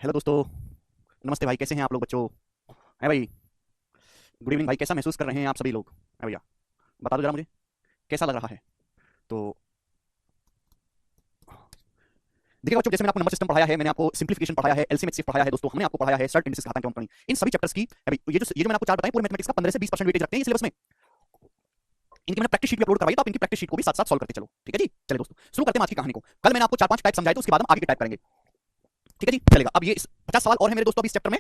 Hello दोस्तों। नमस्ते भाई, कैसे हैं आप लोग बच्चों? है भाई। गुड इवनिंग भाई, कैसा महसूस कर रहे हैं आप सभी लोग? है भैया, बता दो जरा मुझे, कैसा लग रहा है? तो देखिए बच्चों, जैसे मैंने आपको नंबर सिस्टम पढ़ाया है, मैंने आपको सिंप्लीफिकेशन पढ़ाया है, एलसीएम एचसीएफ पढ़ाया है दोस्तों, हमने आपको पढ़ाया है सर्ट इंडिसेस, घातांक एवं कमी, इन सभी चैप्टर्स की अभी ये जो मैंने आपको चार बताए पूरे मैथमेटिक्स का 15 से 20% वेटेज रखते हैं सिलेबस में। इनकी मैंने प्रैक्टिस शीट भी अपलोड करवाई, तो आप इनकी प्रैक्टिस शीट को भी साथ साथ सॉल्व करते चलो, ठीक है जी। चलिए दोस्तों, शुरू करते हैं आज की कहानी को। कल मैंने आपको चार पांच टाइप समझाए, तो उसके बाद हम आगे के टाइप करेंगे, ठीक है जी। चलेगा, अब ये 50 सवाल और है मेरे दोस्तों अभी इस चैप्टर में।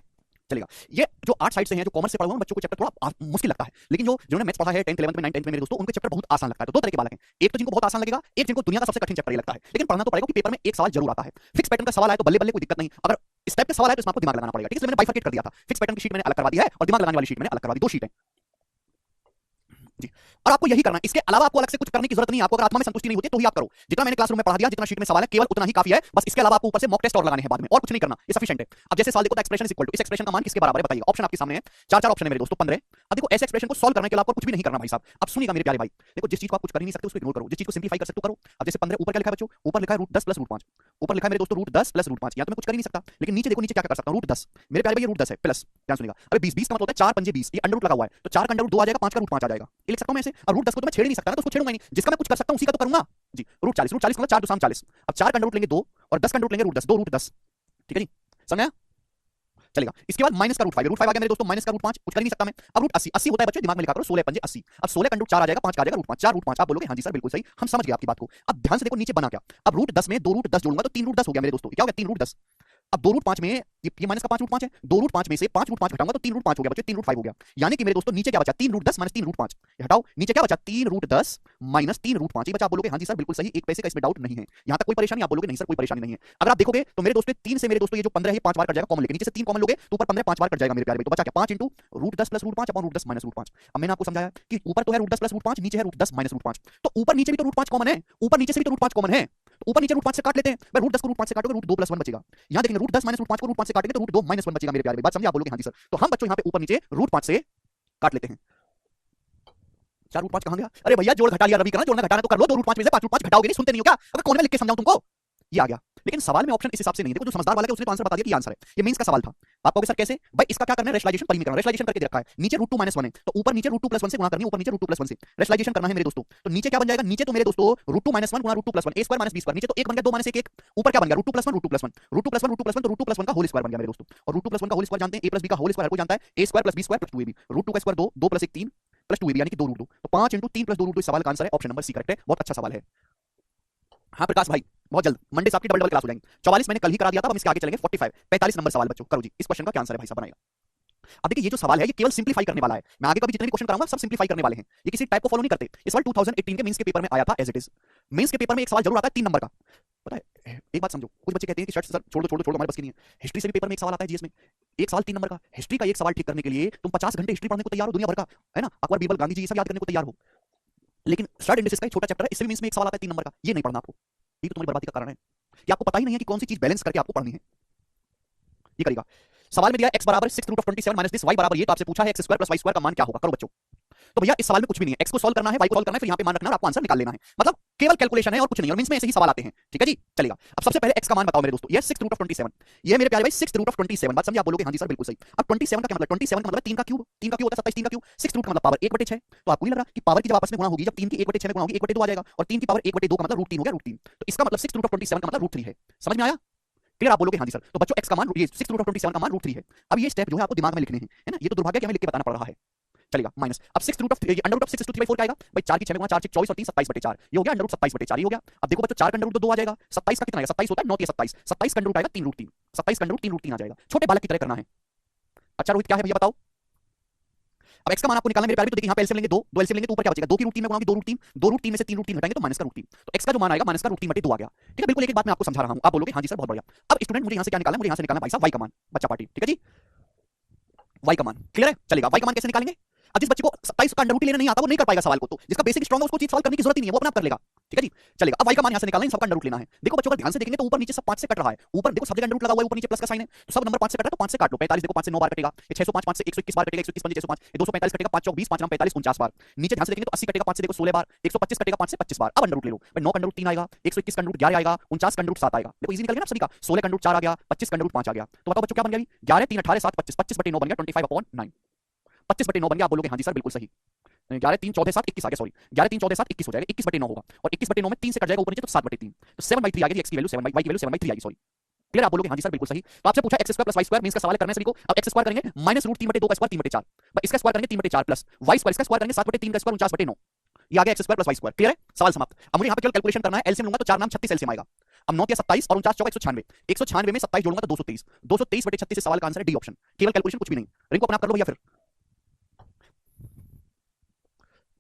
चलेगा, ये जो 8 साइड से हैं, जो कॉमर्स से पढ़ा हुआ है, बच्चों को चैप्टर थोड़ा मुश्किल लगता है, लेकिन जो जिन्होंने मैथ्स पढ़ा है 10th 11th में 9th 10th में मेरे दोस्तों, उनको चैप्टर बहुत आसान लगता है। तो दो तरह के बालक हैं, एक तो जिनको बहुत आसान लगेगा, एक जिनको दुनिया का सबसे कठिन चैप्टर ये लगता है। लेकिन पढ़ना तो पड़ेगा कि पेपर में एक सवाल जरूर आता है। फिक्स पैटर्न का सवाल आए तो बल्ले बल्ले, कोई दिक्कत नहीं। अगर इस टाइप का सवाल आए तो इसमें आपको दिमाग लगाना पड़ेगा, ठीक है। इसलिए मैंने बाइफरकेट कर दिया था, फिक्स पैटर्न की शीट मैंने अलग करवा दी है और दिमाग लगाने वाली शीट मैंने अलग करवा दी, दो शीट है जी। और आपको यही करना है, इसके अलावा आपको अलग से कुछ करने की जरूरत नहीं है। आपको अगर आत्मा में संतुष्टि नहीं होती तो ही आप करो। जितना मैंने क्लासरूम में पढ़ा दिया, जितना शीट में सवाल है, केवल उतना ही काफी है। बस इसके अलावा आपको ऊपर से मॉक टेस्ट और लगाने हैं बाद में, और कुछ नहीं करना, ये सफिशिएंट है। अब जैसे सवाल देखो, तो एक्सप्रेशन इज इक्वल टू, इस एक्सप्रेशन का मान किसके बराबर है बताइए। ऑप्शन आपके सामने है, चार चार ऑप्शन है मेरे दोस्तों, 15। अब देखो, ऐसे एक्सप्रेशन को सॉल्व करने के लिए आपको कुछ भी नहीं करना भाई साहब। अब सुनिएगा मेरे प्यारे भाई, देखो जिस चीज को आप कुछ कर ही नहीं सकते उसको इग्नोर करो, जिस चीज को सिंप्लीफाई कर सकते हो करो। अब जैसे 15 ऊपर क्या लिखा है बच्चों, ऊपर लिखा है √10 + √5। ऊपर लिखा है मेरे दोस्तों √10 + √5, या तो मैं कुछ कर ही नहीं सकता। लेकिन नीचे देखो, नीचे क्या कर सकता हूं, √10। मेरे प्यारे भाई, ये √10 है प्लस, ध्यान सुनिएगा। अबे 20 20 का मतलब होता है 4 पंजे 20, ये अंडर रूट लगा हुआ है, तो 4 का अंडर रूट 2 आ जाएगा, 5 का √5 आ जाएगा। ये लिख सकता हूं मैं ऐसे। और √10 को तो मैं छेड़ ही नहीं सकता ना, तो उसको छेड़ूंगा ही नहीं। जिसका मैं कुछ कर सकता हूं उसी का तो करूंगा जी। √40 मतलब 4 2 40। अब 4 का अंडर रूट लेंगे 2, और 10 का अंडर रूट लेंगे √10, 2 √10, ठीक है जी। समझ आया? चलेगा, इसके बाद माइनस का √5, √5 आ गया मेरे दोस्तों, माइनस का √5 कुछ कर ही नहीं सकता मैं। अब √80, 80 होता है बच्चों, दिमाग में लिखा करो, 16 पंजे 80। अब 16 का अंडर 4 आ जाएगा, 5 का आ जाएगा √5, 4 √5। आप बोलोगे हाँ जी सर बिल्कुल सही, हम समझ गए आपकी बात को। अब ध्यान से देखो नीचे बना क्या। अब √10 में 2 √10 जोड़ूंगा तो 3 √10 हो गया मेरे दोस्तों। क्या हो गया, 3 √10। अब 2 √5 में ये माइनस का 5 √5 है, 2 √5 में से 5 √5 घटाऊंगा तो 3 √5 हो गया बच्चों, 3 √5 हो गया। यानी कि मेरे दोस्तों नीचे क्या बचा, 3 √10 - 3 √5। हटाओ, नीचे क्या बचा, 3 √10 - 3 √5 ही बचा। आप बोलोगे हाँ जी सर बिल्कुल सही, एक पैसे का इसमें डाउट नहीं है। यहां तक कोई परेशानी? आप बोलोगे नहीं सर कोई परेशानी नहीं है। अगर आप देखोगे तो मेरे दोस्तों 3 से मेरे दोस्तों ये जो 15 है 5 बार कट जाएगा कॉमन लेके, नीचे से 3 कॉमन लोगे तो ऊपर 15 5 बार कट जाएगा मेरे प्यारे भाई। तो बचा क्या, 5 √10 + √5 अपॉन √10 - √5। अब मैंने आपको समझाया कि ऊपर तो है √10 + √5, नीचे है √10 - √5। तो ऊपर नीचे भी तो √5 कॉमन है, ऊपर नीचे से भी तो √5 कॉमन है, तो ऊपर नीचे √5 से काट लेते हैं भाई। √10 को √5 से काटोगे √2 + 1 बचेगा। यहां देखेंगे √10 - √5 को √5 से काटेंगे तो √2 - 1 बचेगा मेरे प्यारे भाई। बात समझे? आप बोलोगे हाँ जी सर। तो हम बच्चों यहां पे ऊपर नीचे √5 से काट लेते हैं। 4 √5 कहां गया? अरे भैया जोड़ घटा लिया रवि, करना जोड़ना घटाना तो कर लो। 2 √5 में से 5 √5 घटाओगे नहीं, सुनते नहीं हो क्या? अगर कौन में लिख के समझाऊं तुमको? ये आ गया। लेकिन सवाल में ऑप्शन इस हिसाब से नहीं है। देखो जो समझदार वाला है उसने तो आंसर बता दिया कि ये आंसर है। ये मेंस का सवाल था। आप कहोगे सर कैसे? भाई इसका क्या करना है, रेशनलाइजेशन पर ही नहीं करना। रेशनलाइजेशन करके दे रखा है, नीचे √2 - 1 है तो ऊपर नीचे √2 + 1 से गुणा करनी है, ऊपर नीचे √2 + 1 से रेशनलाइजेशन करना है मेरे दोस्तों। तो नीचे क्या बन जाएगा, नीचे तो मेरे दोस्तों √2 - 1 गुणा √2 + 1, a² - b²। नीचे तो 1 बन गया, 2 - 1 1। ऊपर क्या बन गया, √2 + 1 √2 + 1 √2 + 1 √2 + 1 तो √2 + 1 का होल स्क्वायर बन गया मेरे दोस्तों। और √2 + 1 का होल स्क्वायर जानते हैं, a + b का होल स्क्वायर हर कोई जानता है, a² + b² + 2ab। √2 का स्क्वायर 2, 2 + 1 3 + 2ab यानी कि 2 √2। तो 5 3 + 2 √2 इस सवाल का आंसर है, ऑप्शन नंबर सी करेक्ट है। बहुत अच्छा सवाल है। हाँ प्रकाश भाई, बहुत जल्द मंडे से आपकी डबल डबल क्लास हो जाएंगी। 44 मैंने कल ही करा दिया था, हम इसके आगे चलेंगे 45 45 नंबर सवाल बच्चों, करो जी। इस क्वेश्चन का क्या आंसर है भाई साहब बनाइए। अब देखिए ये जो सवाल है ये केवल सिंप्लीफाई करने वाला है। मैं आगे का भी जितने भी क्वेश्चन कराऊंगा सब सिंप्लीफाई करने वाले हैं, ये किसी टाइप को फॉलो नहीं करते। इस बार 2018 के मेंस के पेपर में आया था एज इट इज। मेंस के पेपर में एक सवाल जरूर आता है 3 नंबर का, पता है। एक बात समझो, कुछ बच्चे कहते हैं कि सर छोड़ दो छोड़ दो छोड़ दो, हमारे पास की नहीं है। हिस्ट्री से भी पेपर में एक सवाल आता है जीएस में, एक सवाल 3 नंबर का। हिस्ट्री का एक सवाल ठीक करने के लिए तुम 50 घंटे हिस्ट्री पढ़ने को तैयार हो, दुनिया भर का, है ना, अकबर बीरबल गांधी जी ये सब याद करने को तैयार हो। लेकिन स्टार्ट इंडेक्स का एक छोटा चैप्टर है, इससे भी मेंस में एक सवाल आता है 3 नंबर का, ये नहीं पढ़ना आपको। ये तो तुम्हारी बर्बादी का कारण है कि आपको पता ही नहीं है कि कौन सी चीज बैलेंस करके आपको पढ़नी है। ये करेगा। सवाल में दिया x बराबर 6 √27 माइनस दिस y बराबर ये, तो आपसे पूछा है x² + y² का मान क्या होगा, करो बच्चों। तो भैया इस सवाल में कुछ भी नहीं है, x को सॉल्व करना है, y को सॉल्व करना है, फिर यहां पे मान रखना है और आपको आंसर निकाल लेना है। मतलब केवल कैलकुलेशन है और कुछ नहीं। और मींस में ऐसे ही सवाल आते हैं, ठीक है जी। चलेगा, अब सबसे पहले x का मान बताओ मेरे दोस्तों। ये 6 √27, ये मेरे प्यारे भाई 6 √27। बात समझिए? आप बोलोगे हाँ जी सर बिल्कुल सही। अब 27 का क्या मतलब, 27 का मतलब 3 का क्यूब, 3 का क्यूब होता है 27, 3 का क्यूब। 6 रूट का मतलब पावर 1/6। तो आपको नहीं लग रहा कि पावर की जब आपस में गुणा होगी, जब 3 की 1/6 में गुणा होगी 1/2 आ जाएगा, और 3 की पावर 1/2 का मतलब √3 हो गया, √3। तो इसका मतलब 6 √27 का मतलब √3 है। समझ में आया? क्लियर? आप बोलोगे हाँ जी सर। तो बच्चों x का मान ये 6 √27 का मान √3 है। अब ये स्टेप जो है आपको दिमाग में लिखने हैं, है ना। ये तो दुर्भाग्य कि हमें लिख के बताना पड़ रहा है। चलेगा, माइनस। अब 6 अंडर रूट ऑफ 6 2 3/4 क्या आएगा भाई, 4 की 6 में गुणा 4 6 24 और 3 27/4, ये हो गया अंडर रूट 27/4, ये हो गया। अब देखो बच्चों 4 का अंडर रूट 2 आ जाएगा, 27 का कितना आएगा, 27 होता है 9 के 27, 27 का अंडर रूट आएगा 3 √3, 27 का अंडर रूट 3 √3 आ जाएगा। छोटे बालक की तरह करना है। अच्छा रोहित क्या है भैया बताओ। अब x का मान आपको निकालना है मेरे प्यारे। तो देखिए यहां पे एलसीएम लेंगे 2, 2 एलसीएम लेंगे तो ऊपर क्या बचेगा, 2 की √3 में गुणा 2 √3, 2 √3 में से 3 √3 घटाएंगे तो माइनस का √3। तो x का जो मान आएगा माइनस का √3/2 आ गया, ठीक है। बिल्कुल एक एक बात मैं आपको समझा रहा हूं, आप बोलोगे हाँ जी सर बहुत बढ़िया। अब स्टूडेंट मुझे यहां से क्या निकालना है, मुझे यहां से निकालना है भाई साहब y का मान, बच्चा पार्टी, ठीक है जी। y का मान क्लियर है? चलेगा, y का मान कैसे निकालेंगे। अब जिस बच्चे को 27 का अंडर रूट लेना नहीं आता वो नहीं कर पाएगा सवाल को, तो जिसका बेसिक स्ट्रांग है उसको चीज सॉल्व करने की जरूरत ही नहीं है, वो अपने आप कर लेगा। ठीक है जी। चलेगा, अब y का मान यहां से निकालना है, इन सबका अंडर रूट लेना है। देखो बच्चों, अगर ध्यान से देखेंगे तो ऊपर नीचे सब 5 से कट रहा है। ऊपर देखो सब जगह अंडर रूट लगा हुआ है, ऊपर नीचे प्लस का साइन है, तो सब नंबर 5 से कट रहा है, तो 5 से काट लो। 45 देखो 5 से 9 बार कटेगा, ये 605 5 से 121 बार कटेगा, 121 5 605, ये 245 कटेगा, 5 चौक 20, 5 45 49 बार। नीचे ध्यान से देखेंगे तो 80 कटेगा 5 से देखो 16 बार, 125 कटेगा 5 से 25 बार। अब अंडर रूट ले लो भाई, 9 का अंडर रूट 3 आएगा, 121 का अंडर रूट 11 आएगा, 49 का अंडर रूट 7 आएगा। देखो इजी निकल गया ना सभी का। 16 का अंडर रूट 4 आ गया, 25 का अंडर रूट 5 आ गया। तो बताओ बच्चों क्या बन गया? 11 3 18 7 25, 25/9 बन गया 25/9, 25/9 बन गया। आप बोलोगे हाँ जी सर बिल्कुल सही। 11 3 14 7 21 आ गया, सॉरी 11 3 14 7 21 हो जाएगा, 21/9 होगा, और 21/9 में 3 से कट जाएगा ऊपर नीचे, तो 7/3, तो 7/3 आ गई, x की वैल्यू 7 y की वैल्यू 7/3 आएगी, सॉरी। क्लियर? आप बोलोगे हाँ जी सर बिल्कुल सही। तो आपसे पूछा x square plus y square means का सवाल करने से को, अब x स्क्वायर करेंगे -√3/2 का स्क्वायर 3/4, भाई इसका स्क्वायर करेंगे 3/4 प्लस y स्क्वायर, इसका स्क्वायर करेंगे 7/3 का स्क्वायर 49/9, ये आ गया x square plus y square. Clear है? सवाल समाप्त। अब मुझे यहां पे केवल कैलकुलेशन करना है, एलसीएम लूंगा तो 4 नाम 36 एलसीएम आएगा। अब 9 या 27 और 49 चौका 196, 196 में 27 जोड़ूंगा तो 223, 223/36 से सवाल का आंसर है डी ऑप्शन। केवल कैलकुलेशन, कुछ भी नहीं। रिंग को अपना कर लो भैया। फिर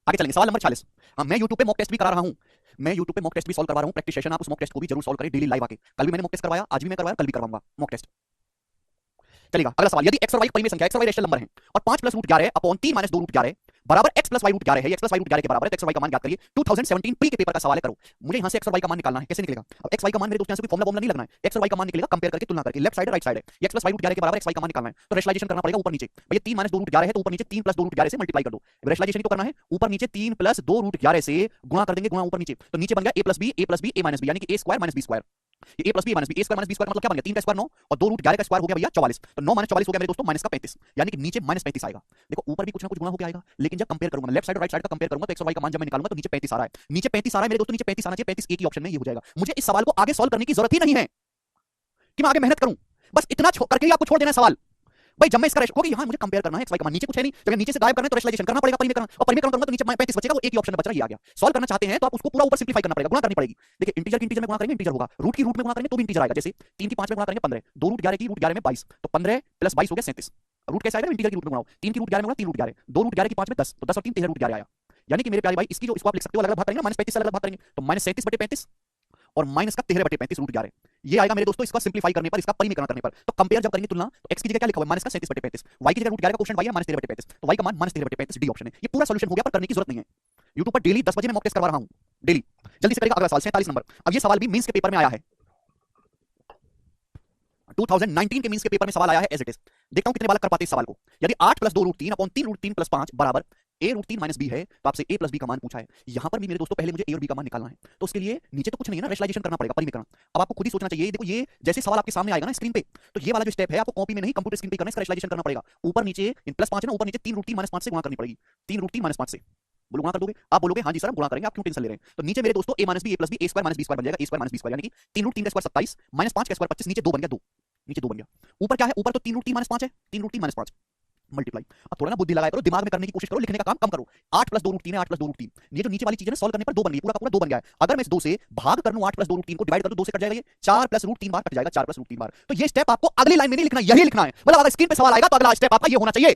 आगे चलेंगे, सवाल नंबर 46। मैं YouTube पे मॉक टेस्ट भी करा रहा हूं, मैं YouTube पे मॉक टेस्ट भी सॉल्व करवा रहा हूं, प्रैक्टिस सेशन, आप उस मॉक टेस्ट को भी जरूर सॉल्व करें डेली लाइव आके। कल भी मैंने मॉक टेस्ट करवाया, आज भी मैं करवाया, कल भी करवाऊंगा मॉक टेस्ट। चलेगा, अगला सवाल, यदि x और y परिमेय संख्या, x और y रेशनल नंबर है, और 5 + √11 अपॉन 3 - 2 √11 बराबर x + y √11 है, x + y √11 के बराबर है, तो x और y का मान ज्ञात करिए। 2017 प्री के पेपर का सवाल है, करो। मुझे यहां से x और y का मान निकालना है, कैसे निकलेगा? अब x y का मान मेरे दोस्त यहां से कोई फॉर्मूला नहीं लगना है, x और y का मान निकलेगा कंपेयर करके, तुलना करके, लेफ्ट साइड राइट साइड है, x + y √11 के बराबर x y का मान निकालना है, तो रेशनलाइजेशन करना पड़ेगा ऊपर नीचे। भैया 3 - 2 √11 है, तो ऊपर नीचे 3 + 2 √11 से मल्टीप्लाई कर दो। रेशनलाइजेशन ही तो करना है, ऊपर नीचे 3 + 2 √11 से गुणा कर देंगे, गुणा ऊपर नीचे, तो नीचे बन गया a + b, a + b, a - b, यानी कि a स्क्वायर - b स्क्वायर। ये a + b - b, a square - b square मतलब क्या बन गया? 3 का स्क्वायर 9 और 2 √11 का स्क्वायर हो गया भैया 44, तो 9 - 44 हो गया मेरे दोस्तों माइनस का 35, यानी कि नीचे -35 आएगा। देखो ऊपर भी कुछ ना कुछ गुणा होकर आएगा, लेकिन जब कंपेयर करूंगा लेफ्ट साइड और राइट साइड का कंपेयर करूंगा, तो x और y का मान जब मैं निकालूंगा तो नीचे 35 आ रहा है, नीचे 35 आ रहा है मेरे दोस्तों, नीचे 35 आना चाहिए, 35 एक ही ऑप्शन में ये हो जाएगा। मुझे इस सवाल को आगे सॉल्व करने की जरूरत ही नहीं है कि मैं आगे मेहनत करूं, बस इतना करके ही आपको छोड़ देना है सवाल। भाई जब मैं इसका क्योंकि यहां मुझे कंपेयर करना है x y का मान, नीचे कुछ है नहीं, जब नीचे से गायब करना है तो रेशनलाइजेशन करना पड़ेगा, परिमेय करना, और परिमेय करूंगा तो नीचे 35 बचेगा, वो एक ही ऑप्शन बच रहा है, ये आ गया। सॉल्व करना चाहते हैं तो आप उसको पूरा ऊपर सिंपलीफाई करना पड़ेगा, गुणा करनी पड़ेगी। देखिए इंटीजर की इंटीजर में गुणा करेंगे इंटीजर होगा, रूट की रूट में गुणा करेंगे तो भी इंटीजर आएगा, जैसे 3 की 5 में गुणा करेंगे 15, 2 √11 की √11 में 22, तो 15 + 22 हो गया 37। रूट कैसे आएगा? इंटीजर की रूट में गुणा, 3 की √11 में गुणा 3 √11, 2 √11 की 5 में 10, तो 10 और 3 13 √11 आया। यानी कि मेरे प्यारे भाई इसकी जो इसको आप लिख सकते हो अलग-अलग भाग करेंगे, -35 से अलग भाग करेंगे, तो -37/35 और माइनस का 13/35 √11, ये आएगा मेरे दोस्तों। इसका सिंपलीफाई करने पर, इसका परिमीकरण करने पर, तो कंपेयर जब करेंगे तुलना, तो x की जगह क्या लिखा हुआ है? -37/35, y की जगह √11 का क्वेश्चन y है -13/35, तो y का मान -13/35 डी ऑप्शन है। ये पूरा सॉल्यूशन हो गया, पर करने की जरूरत नहीं है। YouTube पर डेली 10 बजे मैं मॉक टेस्ट करवा रहा हूं, डेली। जल्दी से करेगा। अगला सवाल 47 नंबर। अब ये सवाल भी मींस के पेपर में आया है, 2019 के मींस के पेपर में सवाल आया है एज इट इज। देखता हूं कितने बालक कर पाते इस सवाल को। यदि 8 + 2 √3 अपॉन 3 √3 + 5 बराबर a√3 - b है, तो आपसे a + b का मान पूछा है। यहां पर भी मेरे दोस्तों पहले मुझे a और b का मान निकालना है, तो उसके लिए नीचे तो कुछ नहीं है ना, रेशनलाइजेशन करना पड़ेगा, परिमीकरण। अब आपको खुद ही सोचना चाहिए, देखो ये जैसे सवाल आपके सामने आएगा ना स्क्रीन पे, तो ये वाला जो स्टेप है आपको कॉपी में नहीं कंप्यूटर स्क्रीन पे करना है, इसका रेशनलाइजेशन करना पड़ेगा। ऊपर नीचे इन +5 है ना, ऊपर नीचे 3 √3 - 5 से गुणा करनी पड़ेगी, 3 √3 - 5 से। बोलो गुणा कर दोगे? आप बोलोगे हाँ जी सर हम गुणा करेंगे, आप क्यों टेंशन ले रहे हैं? तो नीचे मेरे दोस्तों a - b, a + b, a square - b square बन जाएगा, a स्क्वायर - b स्क्वायर, यानी कि 3 √3 का स्क्वायर 27 -5 का स्क्वायर 25, नीचे 2 बन गया, 2 नीचे 2 बन गया। ऊपर क्या है? ऊपर तो 3 √3 - 5 है, 3 √3 - 5 मल्टीप्लाई। अब थोड़ा ना बुद्धि लगाया करो, दिमाग में करने की कोशिश करो, लिखने का काम कम करो। 8 + 2 √3 है, 8 + 2 √3, ये जो नीचे वाली चीज है ना, सॉल्व करने पर 2 बन गई, पूरा का पूरा 2 बन गया है। अगर मैं इस 2 से भाग कर लूं, 8 + 2 √3 को डिवाइड कर दूं, 2 से कट जाएगा, ये 4 + √3 बार कट जाएगा, 4 + √3 बार। तो ये स्टेप आपको अगली लाइन में नहीं लिखना, यही लिखना है। मतलब अगर स्क्रीन पे सवाल आएगा तो अगला स्टेप आपका ये होना चाहिए।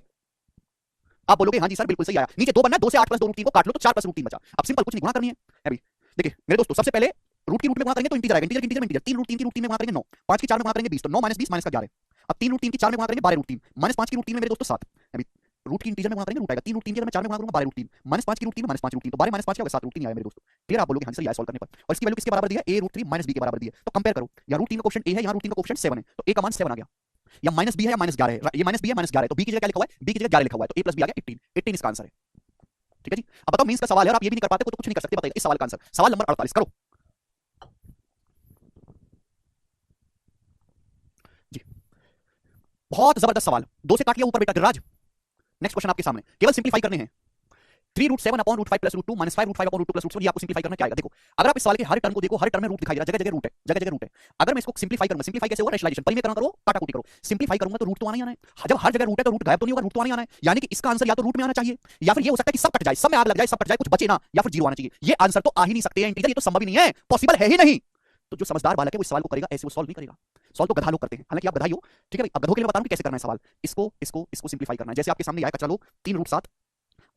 आप बोलोगे हाँ जी सर बिल्कुल सही आया। नीचे 2 बनना है, 2 से 8 + 2 √3 को काट लो तो 4 + √3 बचा। अब सिंपल, कुछ नहीं गुणा करनी है अभी। देखिए मेरे दोस्तों, सबसे पहले रूट की रूट में गुणा करेंगे तो इंटीजर आएगा, इंटीजर की इंटीजर में इंटीजर, 3 √3 की √3 में गुणा करेंगे 9, 5 की 4 में गुणा करेंगे 20, तो 9 - 20 - का 11। अब 3 √3 की 4 में गुणा करेंगे 12 √3, -5 की √3 में मेरे दोस्तों 7। अभी रूट की इंटीजर में गुणा करेंगे रूट आएगा, 3 √3 की अगर मैं 4 में गुणा करूंगा 12 √3, -5 की √3 में -5 √3, तो 12 - 5 क्या होगा 7 √3 आया मेरे दोस्तों। क्लियर? आप बोलोगे हाँ सर ये सॉल्व करने पर, और इसकी वैल्यू किसके बराबर दी है? a √3 - b के बराबर दी है। तो कंपेयर करो, यहाँ √3 का क्वेश्चन a है, यहाँ √3 का क्वेश्चन 7 है, तो a का मान 7 आ गया। या -b है या -11 है, ये -b है -11 है, तो b की जगह क्या लिखा हुआ है? b की जगह 11 लिखा हुआ है, तो a + b आ गया 18, 18 इसका आंसर है। ठीक है जी। अब बताओ मींस का सवाल है और आप ये भी नहीं कर पाते तो कुछ नहीं कर सकते, बताइए इस सवाल का आंसर। सवाल नंबर 48 करो जी। बहुत जबरदस्त सवाल, 2 से काट लिया ऊपर बेटा गिरिराज। नेक्स्ट क्वेश्चन आपके सामने, केवल सिंपलीफाई करने हैं। 3 √7 अपॉन √5 + √2 -5 √5 अपॉन √2 + √7, ये आपको सिंपलीफाई करना क्या आएगा? देखो अगर आप इस सवाल के हर टर्म को देखो, हर टर्म में रूट दिखाई दे रहा है, जगह जगह रूट है, जगह जगह रूट है। अगर मैं इसको सिंपलीफाई करूंगा, सिंपलीफाई कैसे होगा? रेशनलाइजेशन, परिमेय करो, काटाकुटी करो। सिंपलीफाई करूंगा तो रूट तो आना ही आना है। जब हर जगह रूट है तो रूट गायब तो नहीं होगा, रूट तो आना ही आना है। यानी कि इसका आंसर या तो रूट में आना चाहिए, या फिर ये हो सकता है कि सब कट जाए, सब में आग लग जाए, सब कट जाए, कुछ बचे ना, या फिर 0 आना चाहिए। ये आंसर तो आ ही नहीं सकते हैं इंटीजर, ये तो संभव ही नहीं है, पॉसिबल है ही नहीं। तो जो समझदार बालक है वो इस सवाल को करेगा, ऐसे वो सॉल्व नहीं करेगा। सॉल्व तो गधा लोग करते हैं, हालांकि आप गधा ही हो। ठीक है भाई, अब गधों के लिए बता रहा हूं कि कैसे करना है सवाल। इसको इसको इसको सिंपलीफाई करना है, जैसे आपके सामने आया, चलो 3 √7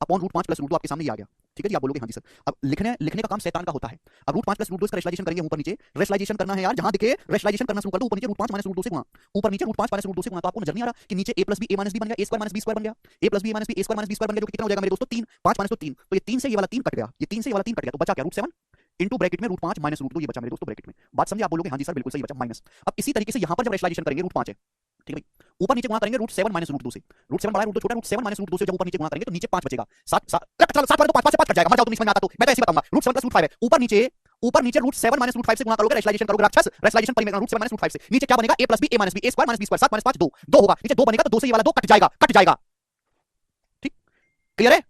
अपॉन √5 + √2 आपके सामने ये आ गया। ठीक है जी। आप बोलोगे हाँ जी सर। अब लिखने का काम शैतान का होता है। अब √5 + √2 इसका रेशनलाइजेशन करेंगे, ऊपर नीचे रेशनलाइजेशन करना है यार, जहां दिखे रेशनलाइजेशन करना शुरू कर दो, ऊपर नीचे √5 - √2 से गुणा, ऊपर नीचे √5 - √2 से गुणा। तो आपको नजर नहीं आ रहा कि नीचे a + b, a - b बन गया, a स्क्वायर - b स्क्वायर बन गया, a + b, a - b, a square - b square बन गया, जो कितना हो जाएगा मेरे दोस्तों 3, 5 - 3, तो ये 3 से ये वाला 3 कट गया, ये 3 से ये वाला 3 कट गया, तो बचा क्या? √7 इनटू ब्रैकेट में √5 माइनस √2 ये बचा मेरे दोस्तों ब्रैकेट में। बात समझे? आप बोलोगे हाँ जी सर बिल्कुल सही बचा माइनस। अब इसी तरीके से यहां पर जब रेशनलाइजेशन करेंगे √5 है, ठीक है भाई, ऊपर नीचे गुणा करेंगे √7 माइनस √2 से। √7 बड़ा है √2 छोटा है, √7 माइनस √2 से जब ऊपर नीचे गुणा करेंगे तो नीचे 5 बचेगा। 7 7 वाले तो 5 से 5 कट जाएगा, मर जाओ तुम इसमें ना आता तो मैं तो ऐसे बताऊंगा √7 प्लस √5 है, ऊपर नीचे √7 माइनस √5 से गुणा करोगे, रेशनलाइजेशन करोगे राक्षस, रेशनलाइजेशन परिमेय √7 माइनस √5 से नीचे क्या बनेगा? a + b a - b a² - b² 7 - 5 2 2 होगा, नीचे 2 बनेगा तो 2 से ये वाला 2 कट जाएगा, कट जाएगा। ठीक, क्लियर है?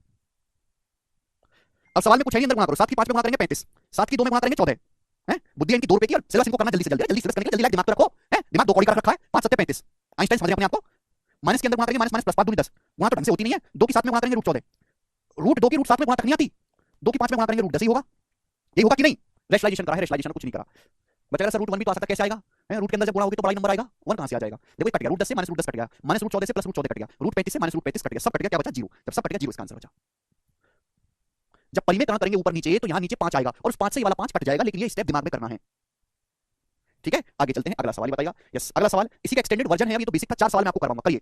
अब सवाल में कुछ है नहीं, अंदर गुणा करो, 7 की 5 में गुणा करेंगे 35, 7 की 2 में गुणा करेंगे 14 है। बुद्धि इनकी 2 रुपए की और सिलेबस इनको करना जल्दी से जल्दी, जल्दी सिलेबस करने के लिए जल्दी दिमाग पे रखो, है दिमाग 2 कौड़ी का रखा है, 5 7 35 आइंस्टाइन समझ रहे अपने आप को। माइनस के अंदर गुणा करेंगे माइनस माइनस प्लस 5 दूनी 10, गुणा तो ढंग से होती नहीं है। 2 की 7 में गुणा करेंगे √14, √2 की √7 में गुणा तक नहीं आती, 2 की 5 में गुणा करेंगे √10 ही होगा, यही होगा कि नहीं? रेशनलाइजेशन करा है, रेशनलाइजेशन कुछ नहीं करा। बचेगा सर √1 भी तो आ सकता है, कैसे आएगा? रूट के अंदर जब गुणा होगी तो बड़ा नंबर आएगा, 1 कहां से आ जाएगा? देखो कट गया, √10 से माइनस √10 कट गया, माइनस √14 से प्लस √14 कट गया, √35 से माइनस √35 कट गया, सब कट गया, क्या बचा? 0। जब सब कट गया 0 इसका आंसर बचा। जब परिमेयकरण करेंगे ऊपर नीचे तो यहां नीचे 5 आएगा और उस 5 से ये वाला 5 कट जाएगा, लेकिन ये स्टेप दिमाग में करना है। ठीक है, आगे चलते हैं, अगला सवाल बताइएगा। यस, अगला सवाल इसी का एक्सटेंडेड वर्जन है, अभी तो बेसिक था, 4 सवाल मैं आपको करवाऊंगा, करिए।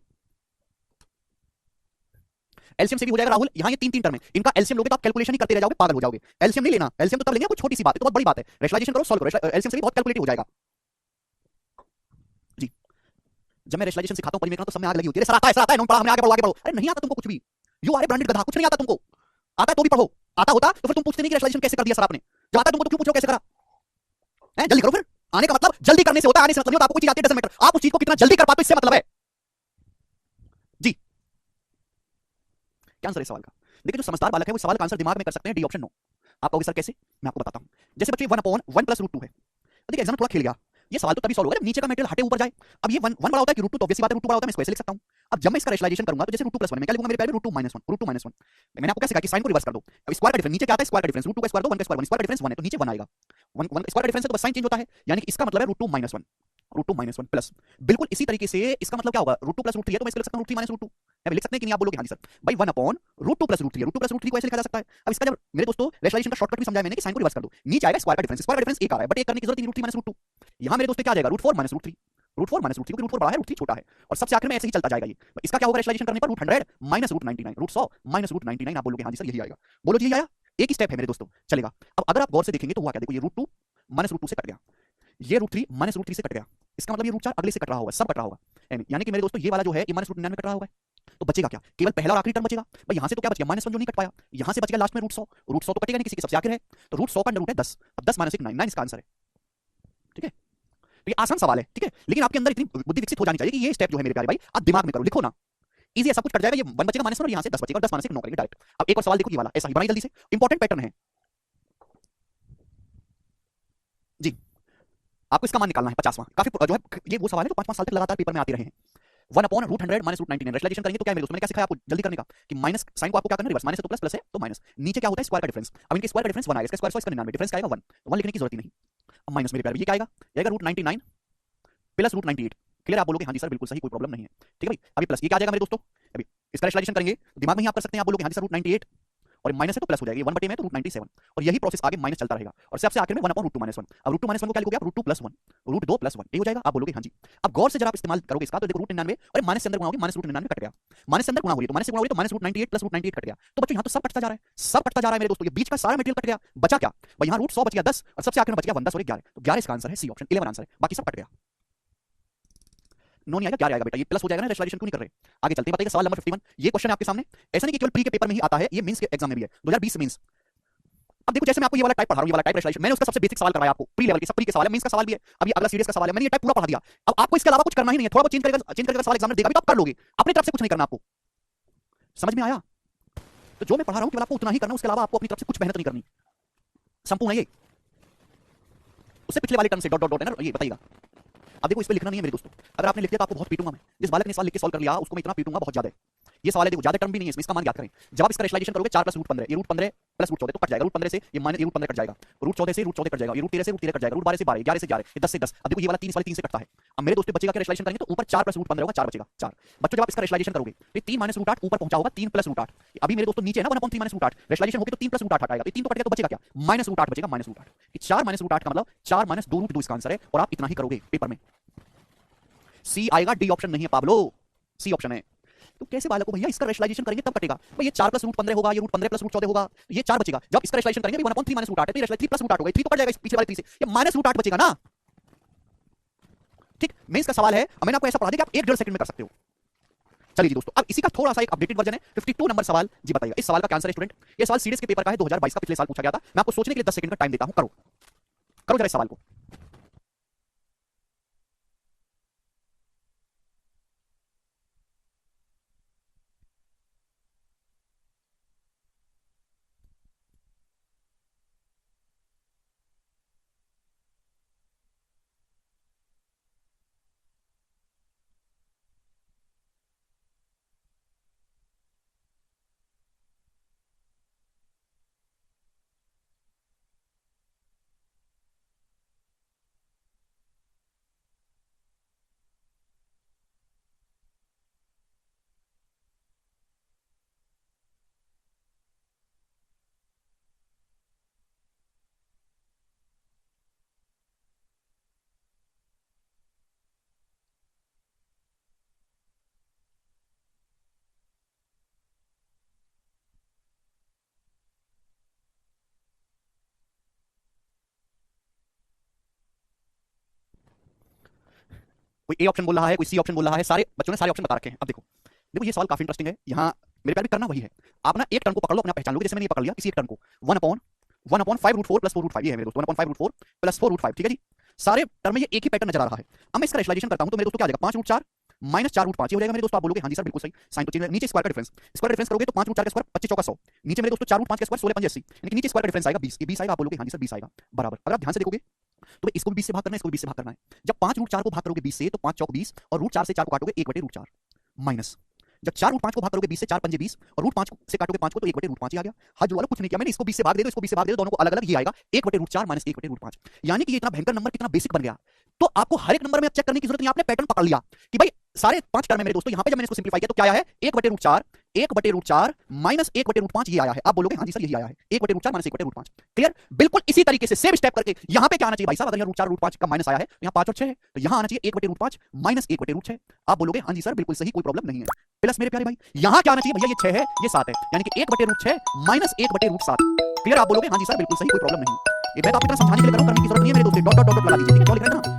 एलसीएम से भी हो जाएगा राहुल, यहां ये 3 टर्म है, इनका एलसीएम लोगे तो आप कैलकुलेशन ही करते रह जाओगे, पागल हो जाओगे। एलसीएम नहीं लेना, एलसीएम तो तब लेंगे कुछ छोटी सी बात है, तो बहुत बड़ी बात है। रेशनलाइजेशन करो, सॉल्व करो, एलसीएम से भी बहुत कैलकुलेटिव हो जाएगा जी। जब मैं रेशनलाइजेशन सिखाता हूं परिमेय तो सब में आग लगी होती है, सर आता है, पढ़ा हमने, आगे पढ़ो आगे पढ़ो। अरे नहीं आता तुमको कुछ भी, यू आर ए ब्रांडेड गधा, कुछ नहीं आता तुमको, आता है तो भी पढ़ो। आता होता तो फिर तुम पूछते नहीं कि रेशनलाइजेशन कैसे कर दिया सर आपने, जब आता तुमको तो क्यों पूछो कैसे करा है? जल्दी करो फिर, आने का मतलब जल्दी करने से होता है, आने से मतलब नहीं होता। आपको कोई चीज आती है डजंट मैटर, आप उस चीज को कितना जल्दी कर पाते हो इससे मतलब है जी। क्या आंसर है सवाल का? देखिए जो समझदार बालक है वो सवाल का आंसर दिमाग में कर सकते हैं, डी ऑप्शन नो। आप कहोगे सर कैसे? मैं आपको बताता हूं। जैसे बच्चे 1/1 + √2 है, देखिए एग्जाम थोड़ा खेल गया, ये सवाल तो तभी सॉल्व होगा जब नीचे का मटेरियल हटे ऊपर जाए। अब ये 1 बड़ा होता है कि √2, तो ऑब्वियस बात है √2 बड़ा होता है, मैं इसको ऐसे लिख सकता हूं। अब जब मैं इसका रेशनलाइजेशन करूंगा तो जैसे √2 + 1 में क्या लिखूंगा मेरे प्यारे में? √2 - 1, √2 - 1। मैंने आपको क्या सिखाया कि साइन को रिवर्स कर दो। अब स्क्वायर का डिफरेंस नीचे क्या आता है? स्क्वायर का डिफरेंस √2 का स्क्वायर दो, 1 का स्क्वायर 1, स्क्वायर का डिफरेंस 1 है तो नीचे 1 आएगा। 1 स्क्वायर का डिफरेंस है तो बस साइन चेंज होता है, यानी कि इसका मतलब है √2 - 1, √2 - 1 प्लस, बिल्कुल इसी तरीके से इसका मतलब क्या होगा? √2 + √3 है तो मैं इसको लिख सकता हूं √3 - √2। अब लिख सकते हैं कि नहीं? आप बोलोगे हां जी सर भाई 1/√2 + √3 है, √2 + √3 को ऐसे लिखा जा सकता है। अब इसका जब मेरे दोस्तों रेशनलाइजेशन का शॉर्टकट भी समझाया मैंने कि साइन को रिवर्स कर दो, नीचे आएगा स्क्वायर का डिफरेंस, स्क्वायर का डिफरेंस 1 आ रहा है बट 1 करने की जरूरत नहीं, √3 - √2। यहां मेरे दोस्तों क्या आ जाएगा? √4 - √3, √4 - √3 क्योंकि √4 बड़ा है √3 छोटा है, और सबसे आखिर में ऐसे ही चलता जाएगा ये। इसका क्या होगा रेशनलाइजेशन करने पर? √100 - √99, √100 - √99। आप बोलोगे हां जी सर यही आएगा, बोलो जी यही आया, एक ही स्टेप है मेरे दोस्तों, चलेगा। अब अगर आप गौर से देखेंगे तो हुआ क्या? देखो ये √2 - √2 से कट गया, ये √3 - √3 से कट गया, इसका मतलब ये √4 अगले से कट रहा होगा, सब कट रहा होगा, यानी कि मेरे दोस्तों ये वाला जो है ये -√99 में कट रहा होगा। तो बचेगा क्या? केवल पहला और आखिरी टर्म बचेगा। भाई यहां से तो क्या बच गया? -1 जो नहीं कट पाया, यहां से बच गया लास्ट में √100, √100 तो कटेगा नहीं, किसी के सबसे आखिर है, तो √100 का अंडर रूट है 10, अब 10 - 1 9, 9 इसका आंसर है। ठीक है, तो ये आसान सवाल है, ठीक है, लेकिन आपके अंदर इतनी बुद्धि विकसित हो जानी चाहिए कि ये स्टेप जो है मेरे प्यारे भाई आप दिमाग में करो, लिखो ना, इजी है, सब कुछ कट जाएगा, ये 1 बचेगा -1 और यहां से 10 बचेगा, और 10 - 1 9 करेंगे डायरेक्ट। अब एक और सवाल देखो ये वाला, ऐसा ही बनाइए जल्दी से, इंपॉर्टेंट पैटर्न है जी। आपको इसका मान निकालना है 50वां, काफी जो है ये वो सवाल है जो 5-5 साल तक लगातार पेपर में आते रहे हैं। 1/√100 - √99 रेशनलाइजेशन करेंगे तो क्या है मेरे दोस्त? मैंने क्या सिखाया आपको जल्दी करने का कि माइनस साइन को आपको क्या करना है? रिवर्स, माइनस है तो प्लस, प्लस है तो माइनस, नीचे क्या होता है? स्क्वायर का डिफरेंस। अब इनके स्क्वायर का डिफरेंस 1 आएगा, इसका स्क्वायर 100, इसका 99, डिफरेंस क्या आएगा? 1, तो 1 लिखने की जरूरत ही नहीं। अब माइनस मेरे प्यारे ये क्या आएगा? ये आएगा √99 प्लस √98। क्लियर? आप बोलोगे हां जी सर बिल्कुल सही, कोई प्रॉब्लम नहीं है, ठीक है भाई। अभी प्लस ये क्या आ जाएगा मेरे दोस्तों? अभी इसका रेशनलाइजेशन करेंगे दिमाग में ही आप कर सकते हैं, आप बोलोगे हां जी सर √98 और माइनस है तो प्लस हो जाएगी, 1/में है तो √97, और यही प्रोसेस आगे माइनस चलता रहेगा, और सबसे आखिर में 1/√2 - 1। अब √2 - 1 को क्या लिखोगे आप? √2 + 1, √2 + 1 ये हो जाएगा, आप बोलोगे हां जी। अब गौर से जरा आप इस्तेमाल करोगे इसका तो देखो √99 और माइनस से अंदर गुणा होगी, -√99 कट गया, माइनस से अंदर गुणा हो रही है तो माइनस से गुणा हो रही है तो -√98 प्लस √98 कट गया, तो बच्चों यहां तो सब कटता जा रहा है, सब कटता जा रहा है मेरे दोस्तों, ये बीच का सारा मटेरियल कट गया, बचा क्या भाई? यहां √100 बच गया 10 और सबसे आखिर में बच गया 1 10 और 11, तो 11 इसका आंसर है, सी ऑप्शन 11 आंसर है, बाकी सब कट गया। नो नहीं आएगा, क्या आएगा बेटा? ये प्लस हो जाएगा ना, रेशनलाइजेशन क्यों नहीं कर रहे? आगे चलते हैं, बताइए सवाल नंबर 51, ये क्वेश्चन है आपके सामने, ऐसा नहीं कि केवल प्री के पेपर में ही आता है, ये मेंस के एग्जाम में भी है, 2020 मेंस। अब देखो जैसे मैं आपको ये वाला टाइप पढ़ा रहा हूं, ये वाला टाइप रेशनलाइजेशन मैंने उसका सबसे बेसिक सवाल कराया आपको, प्री लेवल के सब प्री के सवाल है, मेंस का सवाल भी है, अब ये अगला सीरीज का सवाल है, मैंने ये टाइप पूरा पढ़ा दिया। अब आपको इसके अलावा कुछ करना ही नहीं है, थोड़ा बहुत चेंज करके सवाल एग्जाम में देगा भी तो आप कर लोगे, अपनी तरफ से कुछ नहीं करना आपको, समझ में आया? तो जो मैं पढ़ा रहा हूं केवल आपको उतना ही करना, उसके अलावा आपको अपनी तरफ से कुछ मेहनत नहीं करनी, संपूर्ण है ये। उससे पिछले वाले टर्म से डॉट डॉट डॉट है ना, ये बताइएगा। अब देखो इस पे लिखना नहीं है मेरे दोस्तों, अगर आपने लिख दिया तो आपको बहुत पीटूंगा मैं, जिस बालक ने सवाल लिख के सॉल्व कर लिया उसको मैं इतना पीटूंगा बहुत ज्यादा। ये सवाल है देखो, ज्यादा टर्म भी नहीं है इसमें, इसका मान याद करें। जब आप इसका रेशनलाइजेशन करोगे 4 + √15, ये √15 प्लस √14 तो कट जाएगा, √15 से ये माइनस, ये √15 कट जाएगा, √14 से √14 कट जाएगा, ये √13 से √13 कट जाएगा, √12 से 12, 11 से 11, ये 10 से 10। अब देखो ये वाला 3 इस वाले 3 से कटता है। अब मेरे दोस्तों बचेगा क्या रेशनलाइजेशन करेंगे तो ऊपर 4 + √15 होगा, 4 बचेगा 4। बच्चों जब आप इसका रेशनलाइजेशन करोगे तो 3 - √8 ऊपर पहुंचा होगा 3 + √8, अभी मेरे दोस्तों नीचे है ना 1/3 - √8, रेशनलाइजेशन होगी तो 3 + √8 हटाएगा, तो 3 तो कट गया तो बचेगा क्या? -√8 बचेगा, -√8। 4 - √8 का मतलब 4 - 2√2 इसका आंसर है, और आप इतना ही करोगे पेपर में। सी आएगा, डी ऑप्शन नहीं है पाब्लो, सी ऑप्शन है। तो कैसे बालक को भैया इसका रेशनलाइजेशन करेंगे तब कटेगा भाई, ये 4 प्लस रूट 15 होगा, ये रूट 15 प्लस रूट 14 होगा, तो ये 4 बचेगा। जब इसका रेशनलाइजेशन करेंगे 1/3 माइनस रूट 8 है, तो ये रेशनलाइज 3 प्लस रूट 8 होगा, 3 तो कट जाएगा इस पीछे वाले 3 से, ये माइनस रूट 8 बचेगा ना। ठीक, मेंस का सवाल है, मैंने आपको ऐसा पढ़ा दिया कि आप 1.5 सेकंड में कर सकते हो। चलिए जी दोस्तों, अब इसी का थोड़ा सा एक अपडेटेड वर्जन है, 52 नंबर सवाल जी बताइएगा। इस सवाल का आंसर है स्टूडेंट, ये सवाल सीडीएस के पेपर का है, 2022 का, पिछले साल पूछा गया था। मैं आपको सोचने के लिए 10 सेकंड का टाइम देता हूं, करो करो जरा इस सवाल को। कोई ए ऑप्शन बोल रहा है, कोई सी ऑप्शन बोल रहा है, सारे बच्चों ने सारे ऑप्शन बता रखे हैं। अब देखो देखो, ये सवाल काफी इंटरेस्टिंग है। यहाँ मेरे प्यार भी करना वही है, आप ना एक टर्म को पकड़ लो, अपना पहचान लो। जैसे मैंने ये पकड़ लिया किसी एक टर्म को, 1/5 रूट 4 प्लस 4 रूट 5, ये है मेरे दोस्तों 1/5 रूट 4 प्लस 4 रूट 5, ठीक है जी। सारे टर्म में ये एक ही पैटर्न नजर आ रहा है। अब मैं इसका रेशनलाइजेशन करता हूं तो मेरे दोस्तों क्या आ जाएगा, 5 रूट 4 माइनस 4 रूट 5 हो जाएगा मेरे दोस्तों। आप बोलोगे हाँ जी सर बिल्कुल सही, साइन तो चेंज है, नीचे स्क्वायर का डिफरेंस, स्क्वायर डिफरेंस करोगे तो 5 रूट 4 का स्क्वायर 25 चौका 100, नीचे मेरे दोस्तों 4 रूट 5 का स्क्वायर 16 5 80, यानी कि नीचे स्क्वायर का डिफरेंस आएगा 20, ये 20 आएगा। आप बोलोगे हाँ जी सर 20 आएगा बराबर। अगर आप ध्यान से देखोगे तो इसको भी 20 से भाग करना है, इसको भी 20 से भाग करना है। जब 5 रूट 4 को भाग करोगे 20 से तो 5 चौक 20, और रूट 4 से 4 को काटोगे 1/√4 माइनस, जब 4 रूट 5 को भाग करोगे 20 से 4 पंजे 20, और रूट 5 से काटोगे 5 को तो 1/√5 ही आ गया। हाथ जो वाला कुछ नहीं किया मैंने, इसको 20 से भाग दे दो, इसको 20 से भाग दे दो, दोनों को अलग अलग, ये आएगा 1/√4 माइनस 1/√5। यानी कि ये इतना भयंकर नंबर कितना बेसिक बन गया। तो आपको हर एक नंबर में चेक करने की जरूरत नहीं, आपने पैटर्न पकड़ लिया कि भाई सारे 5 टर्म है मेरे दोस्तों। यहां पे जब मैंने इसको सिंपलीफाई किया तो क्या आया है, 1/√4 माइनस 1/5 ये आया है। आप बोलोगे हाँ जी सर यही आया है, 1/4 माइनस 1/5। क्लियर, बिल्कुल इसी तरीके से सेम स्टेप करके यहां पे क्या आना चाहिए भाई साहब, अगर यहाँ रूट 4 रूट 5 का माइनस आया है तो यहाँ 5 और 6 है, तो यहाँ आना चाहिए 1/5 माइनस 1/6। आप बोलोगे हाँ जी सर बिल्कुल सही, कोई प्रॉब्लम नहीं है। प्लस मेरे प्यारे भाई यहाँ क्या आना चाहिए भैया, ये 6 है ये 7 है, यानी कि 1/6 माइनस 1/7। क्लियर, आप बोलोगे हाँ जी सर बिल्कुल सही, कोई प्रॉब्लम नहीं। ये मैं तो आपकी तरह समझाने के लिए कर रहा हूं, करने की जरूरत नहीं है मेरे दोस्तों। डॉट डॉट डॉट लगा दीजिए, ठीक है, क्या लिख रहे हैं ना।